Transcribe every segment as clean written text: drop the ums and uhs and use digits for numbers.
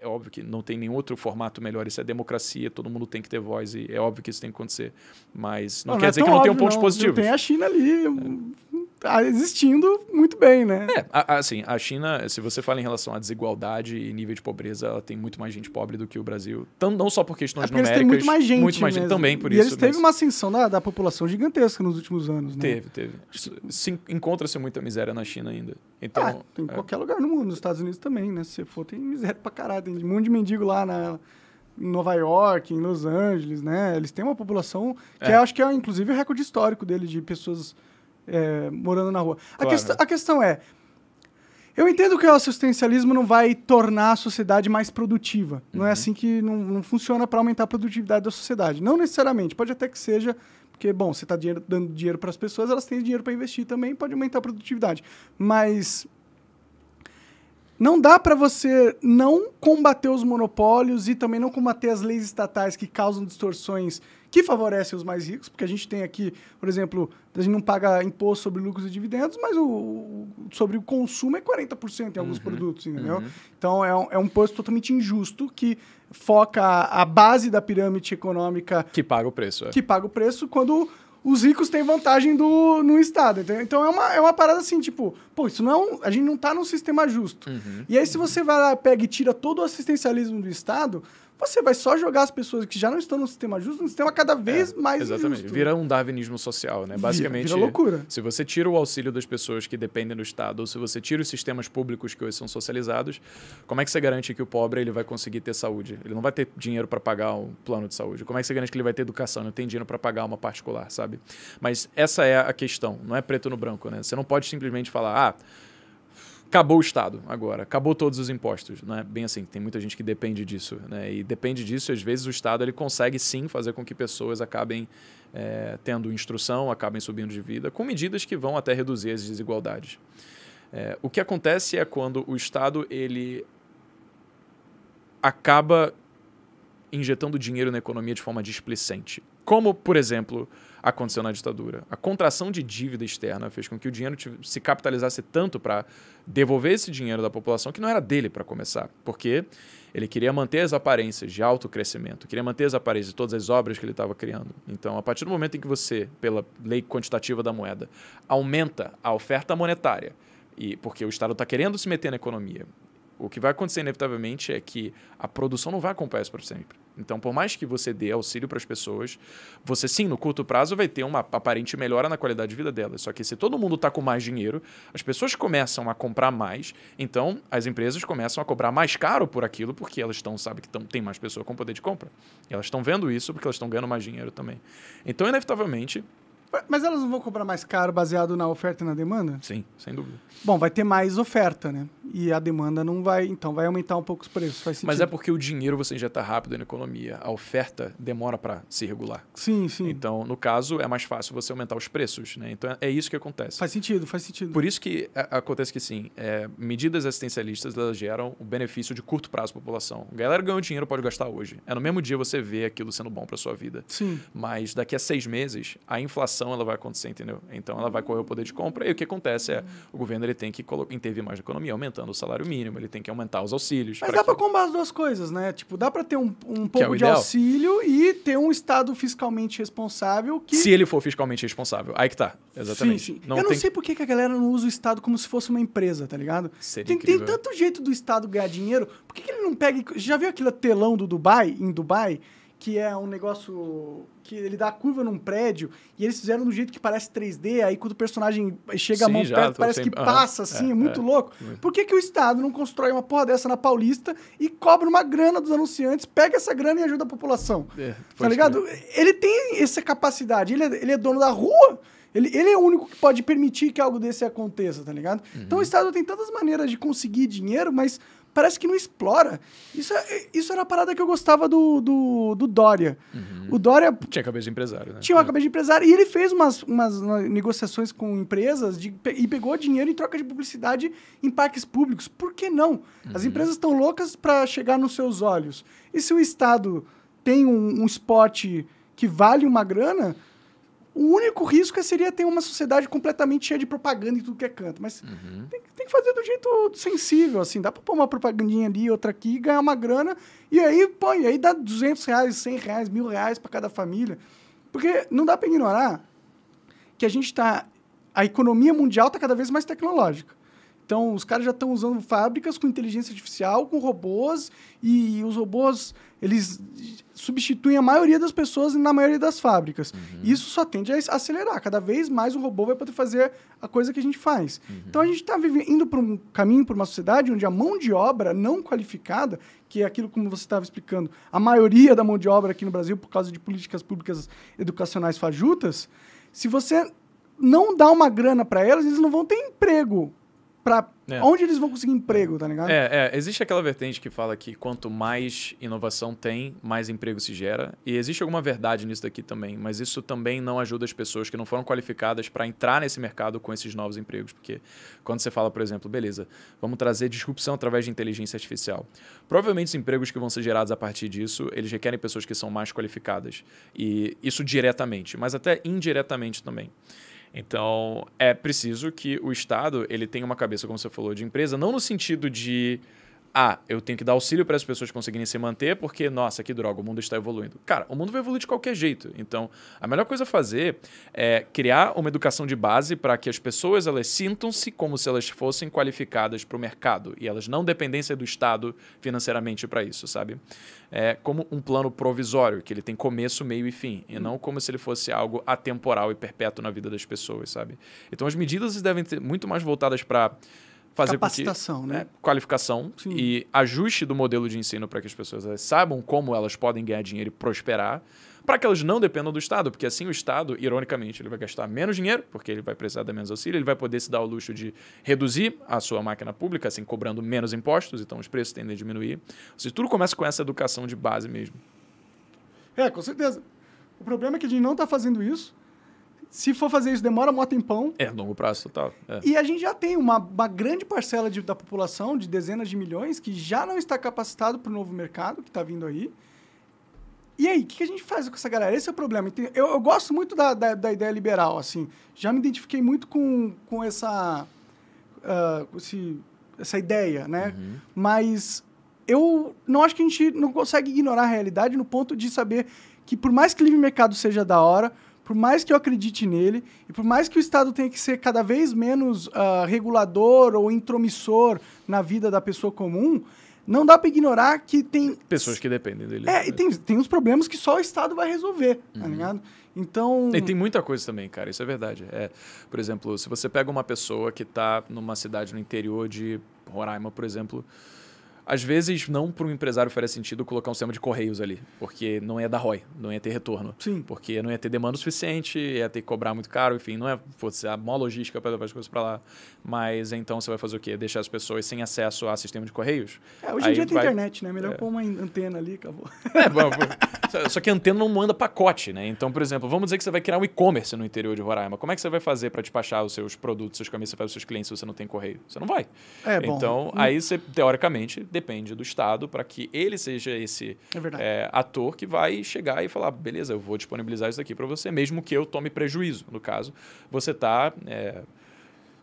é óbvio que não tem nenhum outro formato melhor, isso é democracia, todo mundo tem que ter voz e é óbvio que isso tem que acontecer. Mas não quer dizer que não tenham pontos positivos. Tem a China ali existindo muito bem, né? Assim, a China, se você fala em relação à desigualdade e nível de pobreza, ela tem muito mais gente pobre do que o Brasil. Não só por questões numéricas. Tem muito mais gente também por e isso. E eles teve uma ascensão da população gigantesca nos últimos anos, né? Teve. Encontra-se muita miséria na China ainda. Então, em qualquer lugar no mundo, nos Estados Unidos também, né? Se você for, tem miséria pra caralho. Tem um monte de mendigo lá em Nova York, em Los Angeles, né? Eles têm uma população que acho que é, inclusive, o recorde histórico deles de pessoas morando na rua. Claro. A questão é, eu entendo que o assistencialismo não vai tornar a sociedade mais produtiva. Não é assim que não funciona para aumentar a produtividade da sociedade. Não necessariamente, pode até que seja, porque, bom, você está dando dinheiro para as pessoas, elas têm dinheiro para investir também, pode aumentar a produtividade. Mas não dá para você não combater os monopólios e também não combater as leis estatais que causam distorções que favorecem os mais ricos, porque a gente tem aqui, por exemplo, a gente não paga imposto sobre lucros e dividendos, mas sobre o consumo é 40% em alguns produtos, entendeu? Então é um imposto totalmente injusto que foca a base da pirâmide econômica... Que paga o preço. Que paga o preço quando os ricos têm vantagem no Estado. Entendeu? Então é uma parada assim, tipo, pô, isso não a gente não tá num sistema justo. E aí se você vai lá, pega e tira todo o assistencialismo do Estado, você vai só jogar as pessoas que já não estão no sistema justo, no sistema cada vez mais exatamente. injusto. Vira um darwinismo social, né? Basicamente, vira loucura. Se você tira o auxílio das pessoas que dependem do Estado, ou se você tira os sistemas públicos que hoje são socializados, como é que você garante que o pobre ele vai conseguir ter saúde? Ele não vai ter dinheiro para pagar um plano de saúde. Como é que você garante que ele vai ter educação? Não tem dinheiro para pagar uma particular, sabe? Mas essa é a questão, não é preto no branco, né? Você não pode simplesmente falar, acabou o Estado agora, acabou todos os impostos. Não é bem assim, tem muita gente que depende disso, né? E depende disso, às vezes o Estado ele consegue sim fazer com que pessoas acabem tendo instrução, acabem subindo de vida, com medidas que vão até reduzir as desigualdades. O que acontece é quando o Estado ele acaba injetando dinheiro na economia de forma displicente. Como, por exemplo, aconteceu na ditadura. A contração de dívida externa fez com que o dinheiro se capitalizasse tanto para devolver esse dinheiro da população que não era dele para começar, porque ele queria manter as aparências de alto crescimento, queria manter as aparências de todas as obras que ele estava criando. Então, a partir do momento em que você, pela lei quantitativa da moeda, aumenta a oferta monetária, porque o Estado está querendo se meter na economia, o que vai acontecer inevitavelmente é que a produção não vai acompanhar isso para sempre. Então, por mais que você dê auxílio para as pessoas, você sim, no curto prazo, vai ter uma aparente melhora na qualidade de vida delas. Só que se todo mundo está com mais dinheiro, as pessoas começam a comprar mais, então as empresas começam a cobrar mais caro por aquilo, porque elas sabem que tem mais pessoas com poder de compra. E elas estão vendo isso porque elas estão ganhando mais dinheiro também. Então, inevitavelmente... Mas elas não vão cobrar mais caro baseado na oferta e na demanda? Sim, sem dúvida. Bom, vai ter mais oferta, né? E a demanda não vai... Então, vai aumentar um pouco os preços, faz sentido. Mas é porque o dinheiro você injeta rápido na economia. A oferta demora para se regular. Sim. Então, no caso, é mais fácil você aumentar os preços, né? Então, é isso que acontece. Faz sentido. Por isso que acontece que, sim, medidas assistencialistas, elas geram o benefício de curto prazo para a população. A galera ganhou dinheiro, pode gastar hoje. No mesmo dia você vê aquilo sendo bom para sua vida. Sim. Mas daqui a 6 meses, a inflação ela vai acontecer, entendeu? Então, ela vai correr o poder de compra e o que acontece é o governo ele tem que intervir mais na economia, aumentando o salário mínimo, ele tem que aumentar os auxílios. Mas dá para combinar as duas coisas, né? Tipo, dá para ter um pouco de ideal. auxílio e ter um Estado fiscalmente responsável que... Se ele for fiscalmente responsável. Aí que tá. Exatamente. Sim. Eu não sei por que a galera não usa o Estado como se fosse uma empresa, tá ligado? Seria Tem tanto jeito do Estado ganhar dinheiro. Por que ele não pega... Já viu aquele telão do Dubai, em Dubai? Que é um negócio que ele dá a curva num prédio e eles fizeram do jeito que parece 3D, aí quando o personagem chega a mão perto, parece que passa, assim, é muito louco. Por que o Estado não constrói uma porra dessa na Paulista e cobra uma grana dos anunciantes, pega essa grana e ajuda a população? Tá ligado? Ele tem essa capacidade, ele é dono da rua, ele é o único que pode permitir que algo desse aconteça, tá ligado? Então o Estado tem tantas maneiras de conseguir dinheiro, mas parece que não explora. Isso era a parada que eu gostava do Dória. O Dória... Tinha cabeça de empresário, né? Tinha uma cabeça de empresário. E ele fez umas negociações com empresas e pegou dinheiro em troca de publicidade em parques públicos. Por que não? As empresas estão loucas para chegar nos seus olhos. E se o Estado tem um spot que vale uma grana... O único risco seria ter uma sociedade completamente cheia de propaganda em tudo que é canto. Mas tem que fazer do jeito sensível, assim. Dá pra pôr uma propagandinha ali, outra aqui, ganhar uma grana. E aí, pô, e aí dá R$200, R$100, R$1.000 pra cada família. Porque não dá pra ignorar que a economia mundial tá cada vez mais tecnológica. Então, os caras já estão usando fábricas com inteligência artificial, com robôs, e os robôs, eles substituem a maioria das pessoas na maioria das fábricas. E isso só tende a acelerar. Cada vez mais o robô vai poder fazer a coisa que a gente faz. Então, a gente está indo para um caminho, para uma sociedade onde a mão de obra não qualificada, que é aquilo como você estava explicando, a maioria da mão de obra aqui no Brasil, por causa de políticas públicas educacionais fajutas, se você não dá uma grana para elas, eles não vão ter emprego. Onde eles vão conseguir emprego, tá ligado? Existe aquela vertente que fala que quanto mais inovação tem, mais emprego se gera. E existe alguma verdade nisso daqui também, mas isso também não ajuda as pessoas que não foram qualificadas para entrar nesse mercado com esses novos empregos. Porque quando você fala, por exemplo, beleza, vamos trazer disrupção através de inteligência artificial. Provavelmente os empregos que vão ser gerados a partir disso, eles requerem pessoas que são mais qualificadas. E isso diretamente, mas até indiretamente também. Então, é preciso que o Estado ele tenha uma cabeça, como você falou, de empresa, não no sentido de eu tenho que dar auxílio para as pessoas conseguirem se manter porque, nossa, que droga, o mundo está evoluindo. Cara, o mundo vai evoluir de qualquer jeito. Então, a melhor coisa a fazer é criar uma educação de base para que as pessoas elas sintam-se como se elas fossem qualificadas para o mercado e elas não dependessem do Estado financeiramente para isso, sabe? É como um plano provisório, que ele tem começo, meio e fim, e não como se ele fosse algo atemporal e perpétuo na vida das pessoas, sabe? Então, as medidas devem ser muito mais voltadas para fazer capacitação, né? Qualificação. Sim. E ajuste do modelo de ensino para que as pessoas saibam como elas podem ganhar dinheiro e prosperar, para que elas não dependam do Estado, porque assim o Estado, ironicamente, ele vai gastar menos dinheiro, porque ele vai precisar dar menos auxílio, ele vai poder se dar o luxo de reduzir a sua máquina pública, assim, cobrando menos impostos, então os preços tendem a diminuir. Ou seja, tudo começa com essa educação de base mesmo. Com certeza. O problema é que a gente não está fazendo isso. Se for fazer isso, demora um tempão. Longo prazo total. E a gente já tem uma grande parcela da população, de dezenas de milhões, que já não está capacitado para o novo mercado que está vindo aí. E aí, o que a gente faz com essa galera? Esse é o problema. Eu gosto muito da ideia liberal, assim. Já me identifiquei muito com essa ideia, né? Mas eu não acho que a gente não consegue ignorar a realidade no ponto de saber que, por mais que o livre mercado seja da hora, por mais que eu acredite nele, e por mais que o Estado tenha que ser cada vez menos regulador ou intromissor na vida da pessoa comum, não dá para ignorar que tem... pessoas que dependem dele. E tem uns problemas que só o Estado vai resolver, tá ligado? Então... E tem muita coisa também, cara, isso é verdade. Por exemplo, se você pega uma pessoa que está numa cidade no interior de Roraima, por exemplo... Às vezes, não para um empresário faria sentido colocar um sistema de correios ali, porque não ia dar ROI, não ia ter retorno. Sim. Porque não ia ter demanda suficiente, ia ter que cobrar muito caro, enfim, não fosse a maior logística para levar as coisas para lá. Mas então você vai fazer o quê? Deixar as pessoas sem acesso a sistema de correios? Hoje em dia tem internet, né? Melhor pôr uma antena ali, acabou. Só que a antena não manda pacote, né? Então, por exemplo, vamos dizer que você vai criar um e-commerce no interior de Roraima. Como é que você vai fazer para despachar os seus produtos, seus caminhos, para os seus clientes se você não tem correio? Você não vai. Então, aí você, teoricamente, depende do Estado para que ele seja esse ator que vai chegar e falar, beleza, eu vou disponibilizar isso aqui para você, mesmo que eu tome prejuízo. No caso, você está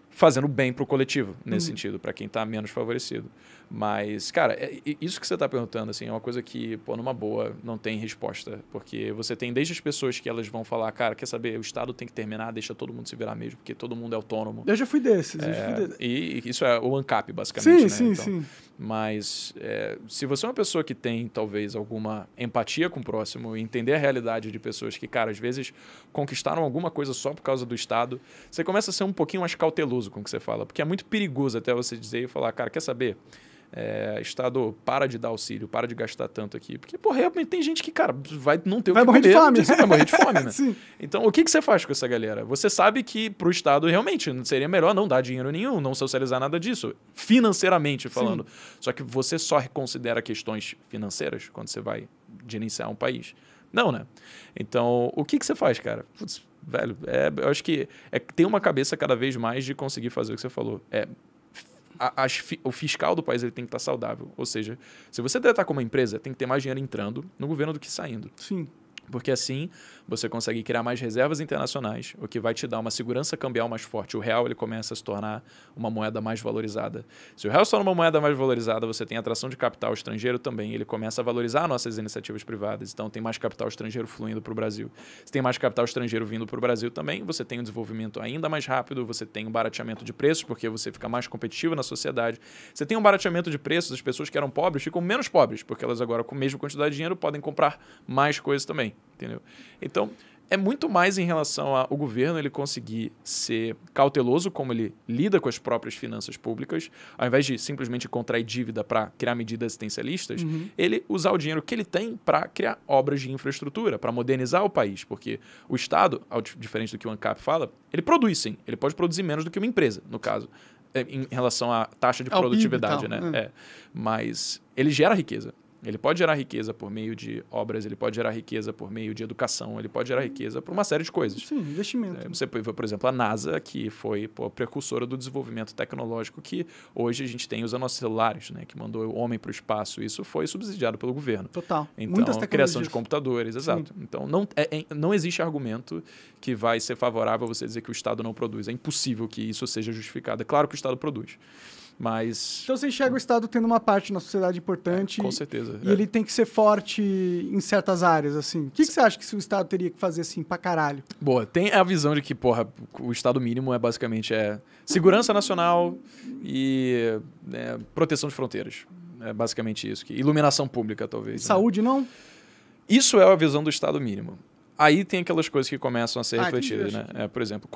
fazendo bem para o coletivo, nesse sentido, para quem está menos favorecido. Mas, cara, isso que você está perguntando assim, é uma coisa que, numa boa, não tem resposta. Porque você tem desde as pessoas que elas vão falar, cara, quer saber, o Estado tem que terminar, deixa todo mundo se virar mesmo, porque todo mundo é autônomo. Eu já fui desses. E isso é o ANCAP, basicamente. Sim. Mas se você é uma pessoa que tem, talvez, alguma empatia com o próximo e entender a realidade de pessoas que, cara, às vezes conquistaram alguma coisa só por causa do Estado, você começa a ser um pouquinho mais cauteloso com o que você fala. Porque é muito perigoso até você dizer e falar, cara, quer saber? Estado, para de dar auxílio, para de gastar tanto aqui. Porque, realmente tem gente que, cara, vai não ter o que morrer comer, de fome. Você vai morrer de fome, né? Sim. Então, o que você faz com essa galera? Você sabe que pro Estado, realmente, seria melhor não dar dinheiro nenhum, não socializar nada disso, financeiramente falando. Sim. Só que você só reconsidera questões financeiras quando você vai gerenciar um país. Não, né? Então, o que você faz, cara? Putz, velho, eu acho que tem uma cabeça cada vez mais de conseguir fazer o que você falou. O fiscal do país ele tem que estar saudável. Ou seja, se você tratar como uma empresa, tem que ter mais dinheiro entrando no governo do que saindo. Sim. Porque assim você consegue criar mais reservas internacionais, o que vai te dar uma segurança cambial mais forte. O real ele começa a se tornar uma moeda mais valorizada. Se o real se torna uma moeda mais valorizada, você tem atração de capital estrangeiro também. Ele começa a valorizar nossas iniciativas privadas. Então tem mais capital estrangeiro fluindo para o Brasil. Se tem mais capital estrangeiro vindo para o Brasil também, você tem um desenvolvimento ainda mais rápido, você tem um barateamento de preços, porque você fica mais competitivo na sociedade. Você tem um barateamento de preços, as pessoas que eram pobres ficam menos pobres, porque elas agora, com a mesma quantidade de dinheiro, podem comprar mais coisas também. Entendeu? Então, é muito mais em relação ao governo ele conseguir ser cauteloso como ele lida com as próprias finanças públicas, ao invés de simplesmente contrair dívida para criar medidas assistencialistas, ele usar o dinheiro que ele tem para criar obras de infraestrutura, para modernizar o país, porque o Estado, diferente do que o ANCAP fala, ele produz sim, ele pode produzir menos do que uma empresa, no caso, em relação à taxa de produtividade, né? Mas ele gera riqueza. Ele pode gerar riqueza por meio de obras, ele pode gerar riqueza por meio de educação, ele pode gerar riqueza por uma série de coisas. Sim, investimento. Você vê, por exemplo, a NASA, que foi a precursora do desenvolvimento tecnológico que hoje a gente tem usando nossos celulares, né? Que mandou o homem para o espaço. Isso foi subsidiado pelo governo. Total. Então, muitas tecnologias. Criação de computadores, exato. Sim. Então, não existe argumento que vai ser favorável a você dizer que o Estado não produz. É impossível que isso seja justificado. É claro que o Estado produz. Mas... Então você enxerga o Estado tendo uma parte na sociedade importante. Com certeza. E ele tem que ser forte em certas áreas, assim. O que você acha que o Estado teria que fazer, assim, pra caralho? Boa, tem a visão de que, o Estado mínimo é basicamente segurança nacional e proteção de fronteiras. É basicamente isso. Iluminação pública, talvez. Saúde, não? Isso é a visão do Estado mínimo. Aí tem aquelas coisas que começam a ser refletidas, né? Por exemplo,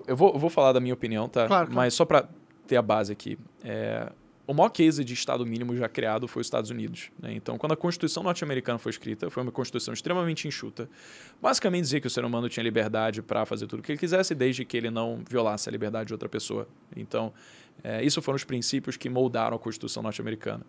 eu vou falar da minha opinião, tá? Claro. Mas só pra ter a base aqui. O maior case de Estado mínimo já criado foi os Estados Unidos, né? Então, quando a Constituição norte-americana foi escrita, foi uma Constituição extremamente enxuta. Basicamente dizia que o ser humano tinha liberdade para fazer tudo o que ele quisesse, desde que ele não violasse a liberdade de outra pessoa. Então, isso foram os princípios que moldaram a Constituição norte-americana.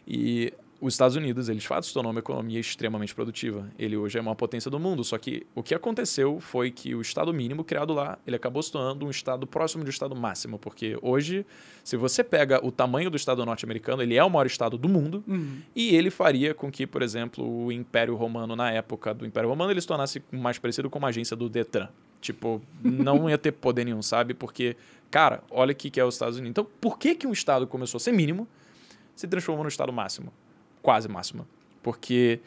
E os Estados Unidos, eles de fato se tornou uma economia extremamente produtiva. Ele hoje é uma potência do mundo, só que o que aconteceu foi que o Estado mínimo criado lá, ele acabou se tornando um Estado próximo do Estado máximo, porque hoje, se você pega o tamanho do Estado norte-americano, ele é o maior Estado do mundo, e ele faria com que, por exemplo, o Império Romano, na época do Império Romano, ele se tornasse mais parecido com uma agência do Detran. Tipo, não ia ter poder nenhum, sabe? Porque, cara, olha o que é os Estados Unidos. Então, por que um Estado começou a ser mínimo, se transformou no Estado máximo? Quase máxima. Porque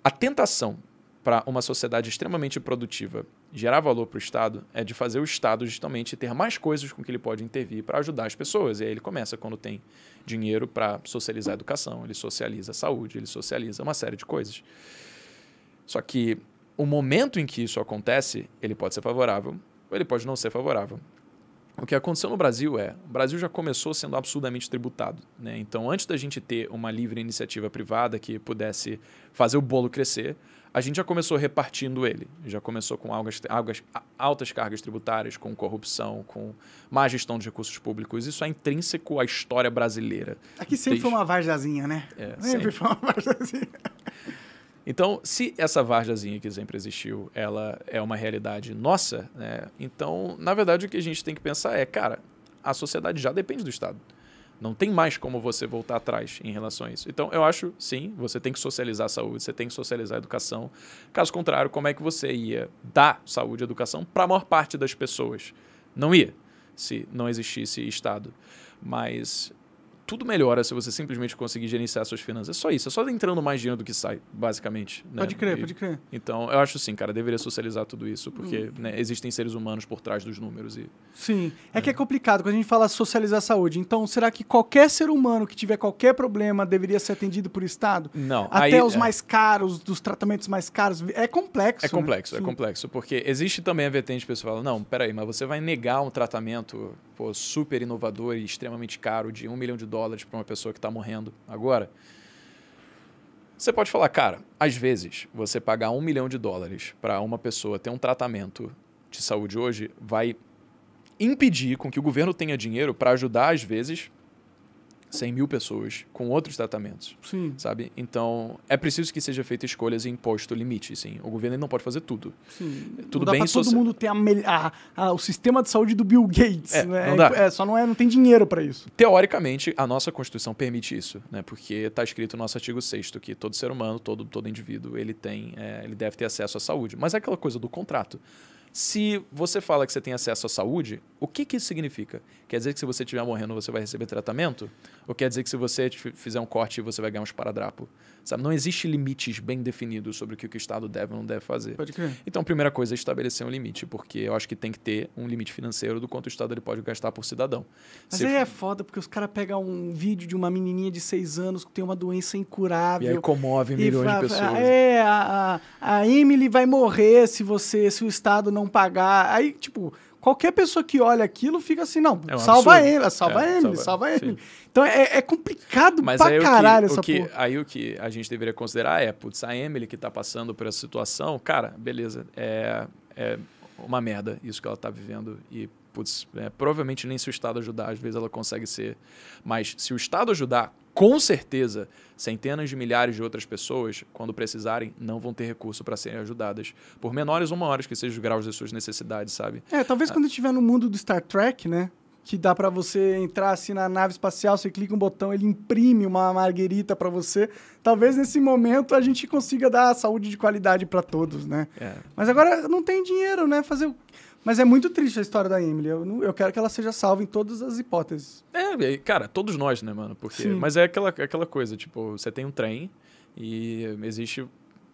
a tentação para uma sociedade extremamente produtiva gerar valor para o Estado é de fazer o Estado justamente ter mais coisas com que ele pode intervir para ajudar as pessoas. E aí ele começa quando tem dinheiro para socializar a educação, ele socializa a saúde, ele socializa uma série de coisas. Só que o momento em que isso acontece, ele pode ser favorável ou ele pode não ser favorável. O que aconteceu no Brasil o Brasil já começou sendo absurdamente tributado, né? Então, antes da gente ter uma livre iniciativa privada que pudesse fazer o bolo crescer, a gente já começou repartindo ele. Já começou com altas cargas tributárias, com corrupção, com má gestão de recursos públicos. Isso é intrínseco à história brasileira. Aqui sempre foi uma varjazinha, né? Sempre foi uma varjazinha. Então, se essa varjazinha que sempre existiu, ela é uma realidade nossa, né? Então, na verdade, o que a gente tem que pensar cara, a sociedade já depende do Estado. Não tem mais como você voltar atrás em relação a isso. Então, eu acho, sim, você tem que socializar a saúde, você tem que socializar a educação. Caso contrário, como é que você ia dar saúde e educação para a maior parte das pessoas? Não ia, se não existisse Estado. Mas tudo melhora se você simplesmente conseguir gerenciar suas finanças. É só isso. É só entrando mais dinheiro do que sai, basicamente. Né? Pode crer, pode crer. Então, eu acho sim, cara, deveria socializar tudo isso, porque né, existem seres humanos por trás dos números. Sim. Que é complicado quando a gente fala socializar a saúde. Então, será que qualquer ser humano que tiver qualquer problema deveria ser atendido por Estado? Não. Até os mais caros, dos tratamentos mais caros. É complexo. É complexo, porque existe também a vertente pessoal. Não, peraí, mas você vai negar um tratamento super inovador e extremamente caro de $1 milhão para uma pessoa que está morrendo agora? Você pode falar, cara, às vezes você pagar $1 milhão para uma pessoa ter um tratamento de saúde hoje vai impedir com que o governo tenha dinheiro para ajudar, às vezes, 100 mil pessoas com outros tratamentos, Sim. sabe? Então, é preciso que seja feita escolhas e imposto limite, sim. O governo não pode fazer tudo. Sim. Tudo não bem dá pra todo mundo ter o sistema de saúde do Bill Gates. Né? Não dá. Não tem dinheiro para isso. Teoricamente, a nossa Constituição permite isso, né? Porque está escrito no nosso artigo 6º que todo ser humano, todo indivíduo, ele deve ter acesso à saúde. Mas é aquela coisa do contrato. Se você fala que você tem acesso à saúde, o que isso significa? Quer dizer que se você estiver morrendo, você vai receber tratamento? Ou quer dizer que se você fizer um corte, você vai ganhar um esparadrapo? Sabe? Não existe limites bem definidos sobre o que o Estado deve ou não deve fazer. Pode crer. Então, a primeira coisa é estabelecer um limite, porque eu acho que tem que ter um limite financeiro do quanto o Estado ele pode gastar por cidadão. Mas aí é foda, porque os caras pegam um vídeo de uma menininha de 6 anos que tem uma doença incurável. E aí comove milhões de pessoas. A Emily vai morrer se o Estado não pagar. Aí, tipo, qualquer pessoa que olha aquilo fica assim, não, salva ele, salva a Emily. Então é complicado pra caralho essa porra. Aí o que a gente deveria considerar é, putz, a Emily que tá passando por essa situação, cara, beleza, é uma merda isso que ela tá vivendo e, putz, provavelmente nem se o Estado ajudar, às vezes ela consegue ser. Mas se o Estado ajudar, com certeza, centenas de milhares de outras pessoas, quando precisarem, não vão ter recurso para serem ajudadas. Por menores ou maiores que sejam os graus de suas necessidades, sabe? Talvez quando estiver no mundo do Star Trek, né? Que dá para você entrar assim na nave espacial, você clica um botão, ele imprime uma marguerita para você. Talvez nesse momento a gente consiga dar saúde de qualidade para todos, né? Mas agora não tem dinheiro, né? Mas é muito triste a história da Emily. Eu quero que ela seja salva em todas as hipóteses. Cara, todos nós, né, mano? Mas é aquela coisa, tipo, você tem um trem e existe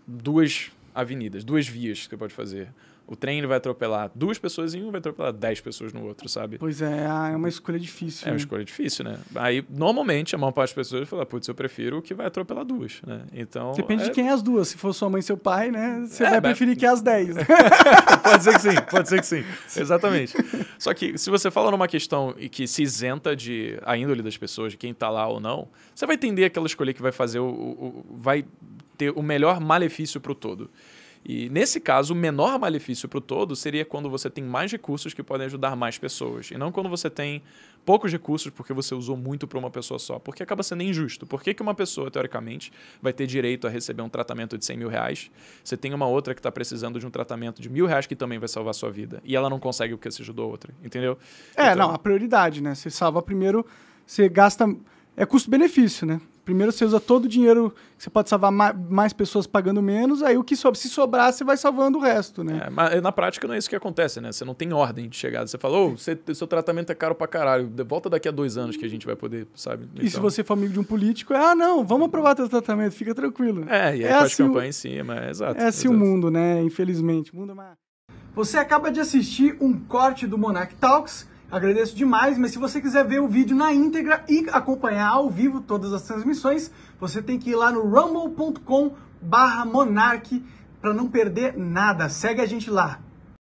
2 avenidas, 2 vias que você pode fazer. O trem ele vai atropelar 2 pessoas em um, vai atropelar 10 pessoas no outro, sabe? Pois é uma escolha difícil. É uma escolha difícil, né? Aí, normalmente, a maior parte das pessoas fala, putz, eu prefiro o que vai atropelar 2, né? Então... Depende de quem é as 2. Se for sua mãe e seu pai, né? Você vai preferir que as 10. Pode ser que sim. Exatamente. Só que, se você fala numa questão e que se isenta a índole das pessoas, de quem tá lá ou não, você vai entender aquela escolha que vai fazer vai ter o melhor malefício pro todo. E, nesse caso, o menor malefício para o todo seria quando você tem mais recursos que podem ajudar mais pessoas. E não quando você tem poucos recursos porque você usou muito para uma pessoa só. Porque acaba sendo injusto. Por que uma pessoa, teoricamente, vai ter direito a receber um tratamento de 100 mil reais? Você tem uma outra que está precisando de um tratamento de 1.000 reais que também vai salvar a sua vida. E ela não consegue porque você ajudou a outra. Entendeu? Não, a prioridade, né? Você salva primeiro, você gasta... É custo-benefício, né? Primeiro você usa todo o dinheiro, você pode salvar mais pessoas pagando menos, aí o que se sobrar, você vai salvando o resto, né? Mas na prática não é isso que acontece, né? Você não tem ordem de chegada. Você fala, seu tratamento é caro pra caralho, volta daqui a 2 anos que a gente vai poder, sabe? E se você for amigo de um político, não, vamos aprovar teu tratamento, fica tranquilo. E aí faz campanha em cima, exato. É assim o mundo, né? Infelizmente. O mundo é uma... Você acaba de assistir um corte do Monarch Talks. Agradeço demais, mas se você quiser ver o vídeo na íntegra e acompanhar ao vivo todas as transmissões, você tem que ir lá no rumble.com/monarch para não perder nada. Segue a gente lá.